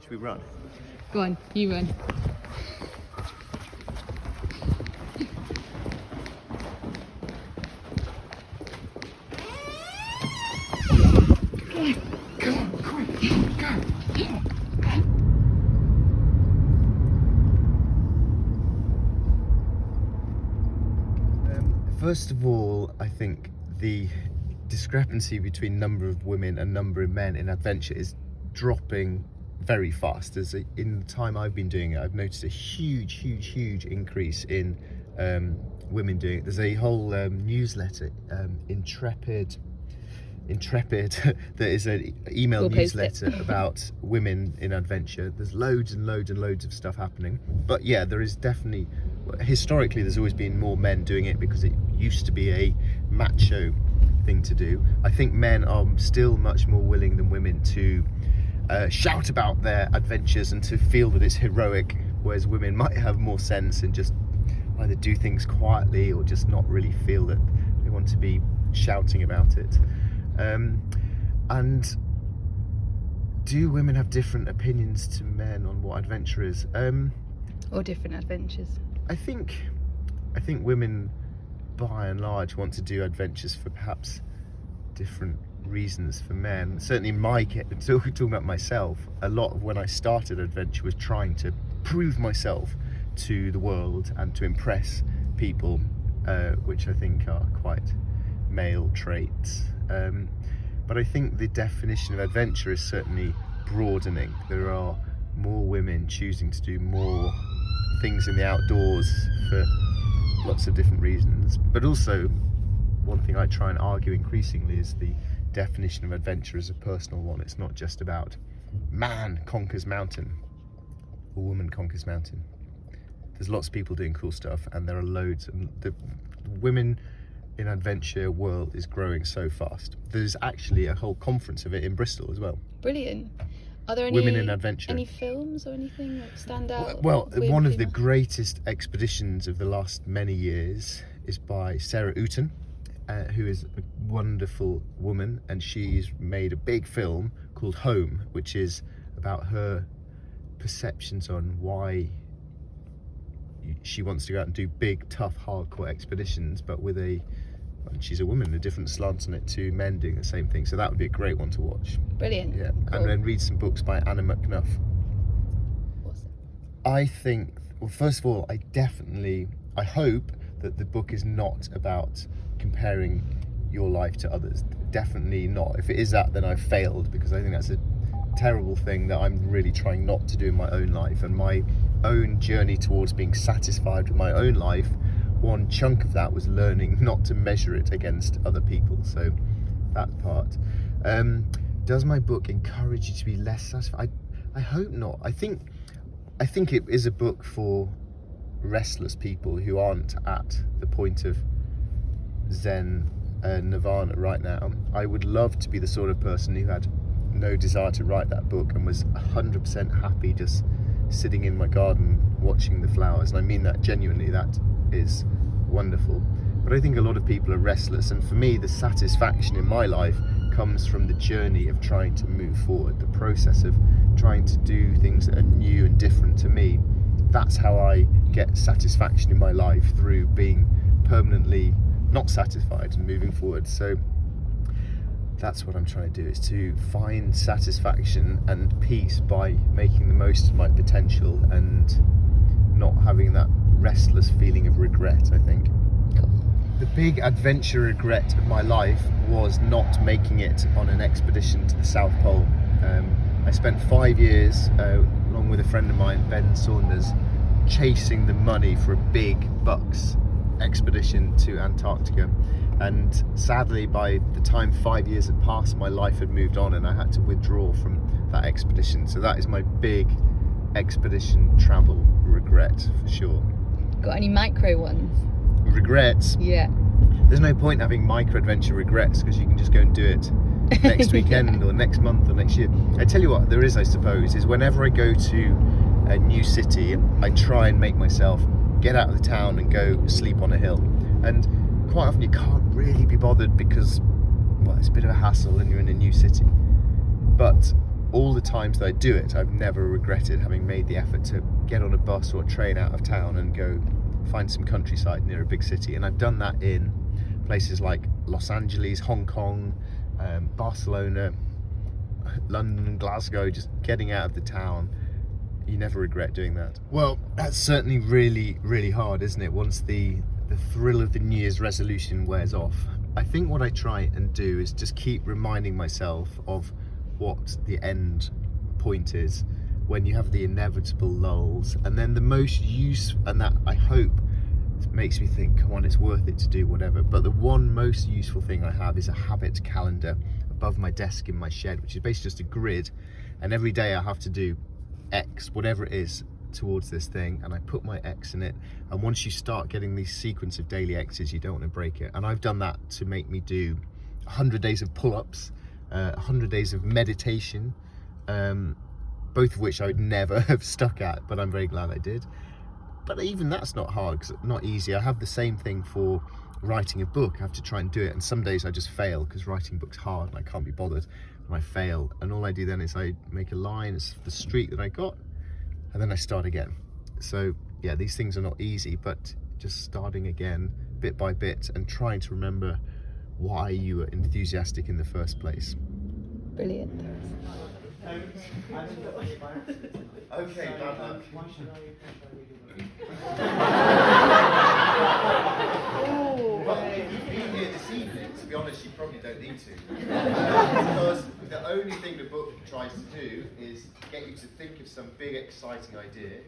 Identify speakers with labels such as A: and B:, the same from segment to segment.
A: Should we run?
B: Go on, you run.
A: Come on, quick, go! First of all, I think the discrepancy between number of women and number of men in adventure is dropping very fast. In the time I've been doing it, I've noticed a huge increase in women doing it. There's a whole newsletter, Intrepid, that is an email
B: We'll
A: newsletter about women in adventure. There's loads and loads of stuff happening. But yeah, there is definitely, historically, there's always been more men doing it because it used to be a macho thing to do. I think men are still much more willing than women to shout about their adventures and to feel that it's heroic, whereas women might have more sense and just either do things quietly or just not really feel that they want to be shouting about it. And do women have different opinions to men on what adventure is?
B: Or different adventures.
A: I think women, by and large, want to do adventures for perhaps different reasons for men. Certainly in my case, talking about myself, a lot of when I started adventure was trying to prove myself to the world and to impress people, which I think are quite male traits. But I think the definition of adventure is certainly broadening. There are more women choosing to do more things in the outdoors for lots of different reasons. But also, one thing I try and argue increasingly is the definition of adventure as a personal one. It's not just about man conquers mountain or woman conquers mountain. There's lots of people doing cool stuff, and there are loads, and the women in adventure world is growing so fast. There's actually a whole conference of it in Bristol as well.
B: Brilliant. Are there any
A: Women in adventure.
B: Any films or anything that stand out?
A: Well, one of the greatest expeditions of the last many years is by Sarah Ooten, who is a wonderful woman, and she's made a big film called Home, which is about her perceptions on why she wants to go out and do big, tough, hardcore expeditions, but with she's a woman, a different slant on it to men doing the same thing. So that would be a great one to watch.
B: Brilliant.
A: Yeah,
B: Cool.
A: and then read some books by Anna McNuff.
B: Awesome.
A: I think, well, first of all, I hope that the book is not about comparing your life to others. Definitely not. If it is that, then I've failed, because I think that's a terrible thing that I'm really trying not to do in my own life. And my own journey towards being satisfied with my own life, one chunk of that was learning not to measure it against other people. So that part. Does my book encourage you to be less satisfied? I hope not. I think it is a book for restless people who aren't at the point of Zen nirvana right now. I would love to be the sort of person who had no desire to write that book and was 100% happy just sitting in my garden watching the flowers, and I mean that genuinely. That is wonderful. But I think a lot of people are restless, and for me the satisfaction in my life comes from the journey of trying to move forward, the process of trying to do things that are new and different to me. That's how I get satisfaction in my life, through being permanently not satisfied and moving forward. So that's what I'm trying to do, is to find satisfaction and peace by making the most of my potential and not having that restless feeling of regret, I think.
B: Cool.
A: The big adventure regret of my life was not making it on an expedition to the South Pole. I spent 5 years, along with a friend of mine, Ben Saunders, chasing the money for a big bucks expedition to Antarctica. And sadly, by the time 5 years had passed, my life had moved on and I had to withdraw from that expedition. So that is my big expedition travel regret, for sure.
B: Got any micro ones?
A: Regrets?
B: Yeah.
A: There's no point having micro adventure regrets, because you can just go and do it next weekend or next month or next year. I tell you what there is, I suppose, is whenever I go to a new city, I try and make myself get out of the town and go sleep on a hill. And quite often you can't really be bothered because, well, it's a bit of a hassle and you're in a new city. But all the times that I do it, I've never regretted having made the effort to get on a bus or a train out of town and go find some countryside near a big city. And I've done that in places like Los Angeles, Hong Kong, Barcelona, London, Glasgow, just getting out of the town. You never regret doing that. Well, that's certainly really, really hard, isn't it? Once the thrill of the New Year's resolution wears off. I think what I try and do is just keep reminding myself of what the end point is when you have the inevitable lulls, and then the most use, and that I hope makes me think, come on, it's worth it to do whatever. But the one most useful thing I have is a habit calendar above my desk in my shed, which is basically just a grid, and every day I have to do X, whatever it is, towards this thing, and I put my X in it. And once you start getting these sequence of daily X's, you don't want to break it. And I've done that to make me do 100 days of pull-ups, 100 days of meditation, both of which I would never have stuck at, but I'm very glad I did. But even that's not hard, because it's not easy. I have the same thing for writing a book. I have to try and do it, and some days I just fail because writing books hard and I can't be bothered, and I fail. And all I do then is I make a line, it's the street that I got, and then I start again. So yeah, these things are not easy, but just starting again bit by bit and trying to remember why you were enthusiastic in the first place.
B: Brilliant.
A: Okay, bad luck. Well, if you've been here this evening, to be honest, you probably don't need to. Because the only thing the book tries to do is get you to think of some big, exciting idea,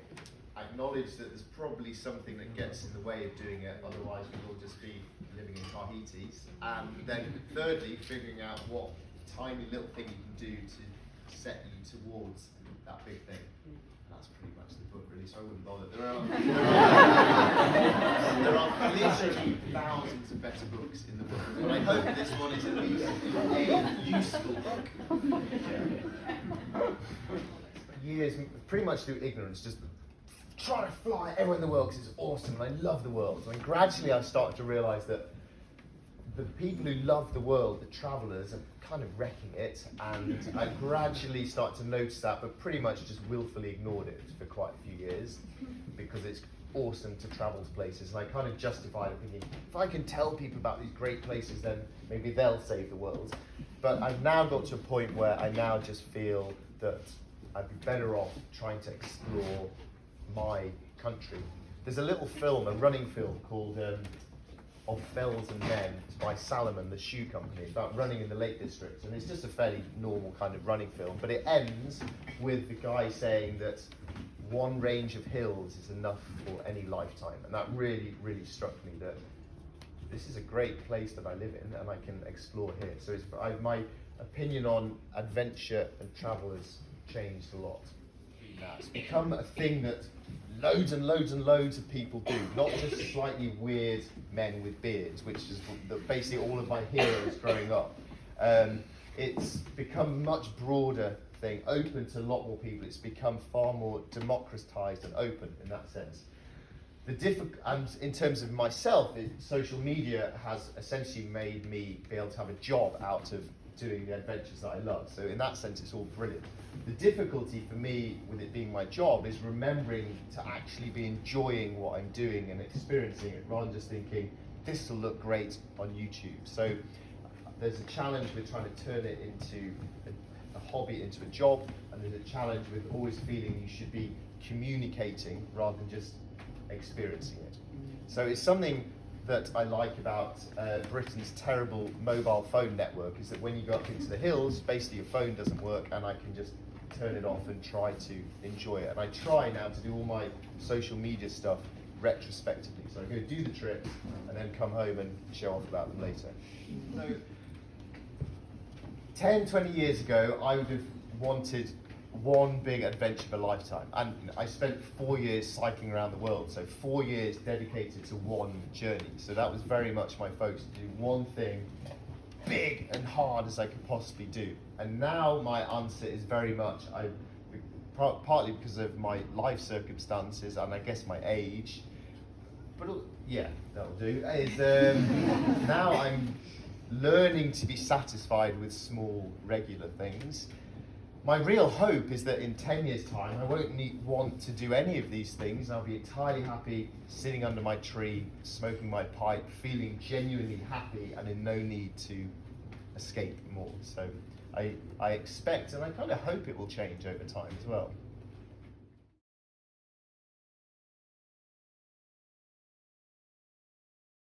A: acknowledge that there's probably something that gets in the way of doing it, otherwise we'll all just be living in Tahitis. And then thirdly, figuring out what tiny little thing you can do to set you towards that big thing. That's pretty much the book, really, so I wouldn't bother. There are literally thousands of better books in the book, and I hope this one is at least a useful book. Years, pretty much through ignorance, just trying to fly everywhere in the world because it's awesome and I love the world. And gradually I started to realise that the people who love the world, the travellers, are kind of wrecking it, and I gradually started to notice that, but pretty much just willfully ignored it for quite a few years because it's awesome to travel to places, and I kind of justified it thinking, if I can tell people about these great places, then maybe they'll save the world. But I've now got to a point where I now just feel that I'd be better off trying to explore my country. There's a little film, a running film called Of Fells and Men. It's by Salomon, the shoe company. It's about running in the Lake District, and it's just a fairly normal kind of running film, but it ends with the guy saying that one range of hills is enough for any lifetime, and that really, really struck me, that this is a great place that I live in and I can explore here. So my opinion on adventure and travel has changed a lot. It's become a thing that loads and loads and loads of people do, not just slightly weird men with beards, which is basically all of my heroes growing up. It's become a much broader thing, open to a lot more people. It's become far more democratized and open in that sense. And in terms of myself, social media has essentially made me be able to have a job out of doing the adventures that I love. So in that sense, it's all brilliant. The difficulty for me with it being my job is remembering to actually be enjoying what I'm doing and experiencing it, rather than just thinking, this will look great on YouTube. So there's a challenge with trying to turn it into a hobby, into a job, and there's a challenge with always feeling you should be communicating rather than just experiencing it. So it's something that I like about Britain's terrible mobile phone network, is that when you go up into the hills, basically your phone doesn't work and I can just turn it off and try to enjoy it. And I try now to do all my social media stuff retrospectively. So I go do the trips and then come home and show off about them later. So 10, 20 years ago, I would have wanted one big adventure of a lifetime, and I spent 4 years cycling around the world, so 4 years dedicated to one journey. So that was very much my focus, to do one thing big and hard as I could possibly do. And now my answer is very much, partly because of my life circumstances and I guess my age, but yeah, that'll do, is now I'm learning to be satisfied with small, regular things. my real hope is that in 10 years' time, I won't want to do any of these things. I'll be entirely happy sitting under my tree, smoking my pipe, feeling genuinely happy and in no need to escape more. So I expect and I kind of hope it will change over time as well.